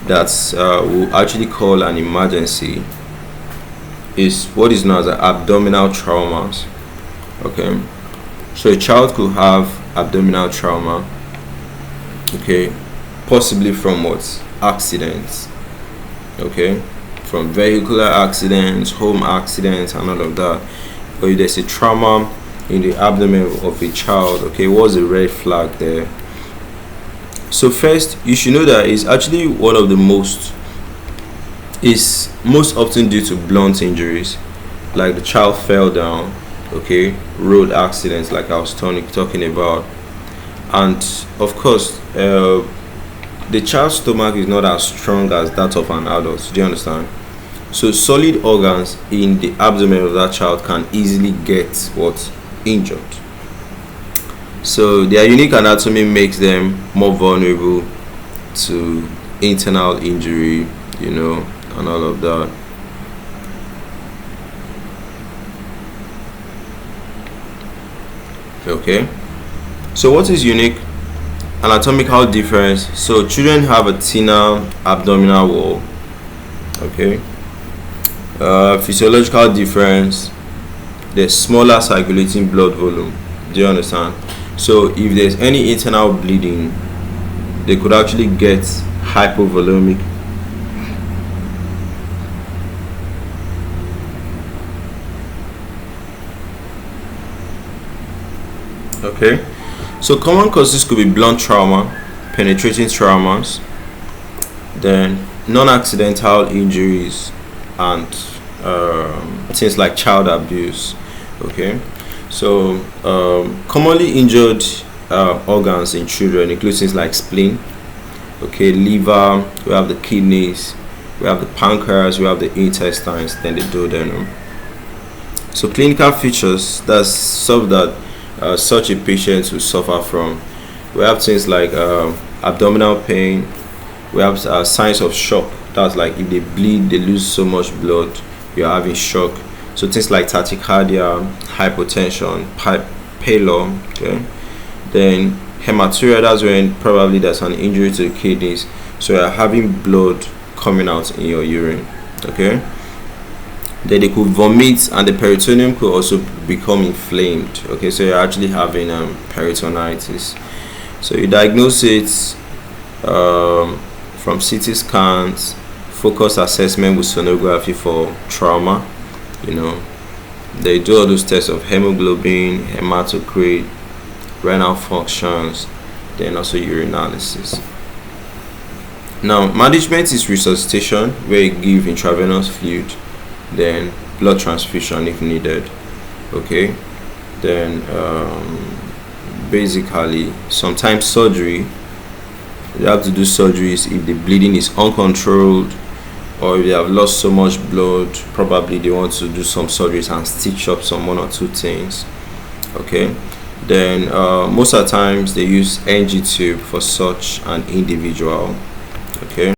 that we'll actually call an emergency is what is known as abdominal traumas. Okay, so a child could have abdominal trauma, okay, possibly from what? Accidents, okay, from vehicular accidents, home accidents, and all of that. But if there's a trauma in the abdomen of a child, okay, what's the red flag there? So first, you should know that it's actually one of the most often due to blunt injuries, like the child fell down, okay, road accidents, like I was talking about, and of course, the child's stomach is not as strong as that of an adult. Do you understand? So solid organs in the abdomen of that child can easily get what? Injured. So their unique anatomy makes them more vulnerable to internal injury, you know, and all of that. Okay, so what is unique? Anatomical difference. So children have a thinner abdominal wall. Okay, physiological difference, there's smaller circulating blood volume. Do you understand? So if there's any internal bleeding, they could actually get hypovolumic. Okay, so common causes could be blunt trauma, penetrating traumas, then non-accidental injuries, and things like child abuse. Okay, so commonly injured organs in children include things like spleen, okay, liver, we have the kidneys, we have the pancreas, we have the intestines, then the duodenum. So clinical features, that's stuff that such a patient will suffer from. We have things like abdominal pain, we have signs of shock, that's like if they bleed, they lose so much blood, you're having shock. So things like tachycardia, hypotension, pallor, okay. Then hematuria, that's when probably there's an injury to the kidneys, so you're having blood coming out in your urine, okay. Then they could vomit, and the peritoneum could also become inflamed, okay, so you're actually having peritonitis. So you diagnose it from CT scans, focus assessment with sonography for trauma, you know. They do all those tests of hemoglobin, hematocrit, renal functions, then also urinalysis. Now management is resuscitation, where you give intravenous fluid, then blood transfusion if needed, okay. Then basically sometimes surgery. They have to do surgeries if the bleeding is uncontrolled, or if they have lost so much blood, probably they want to do some surgeries and stitch up some one or two things, okay. Then most of the times they use NG tube for such an individual, okay.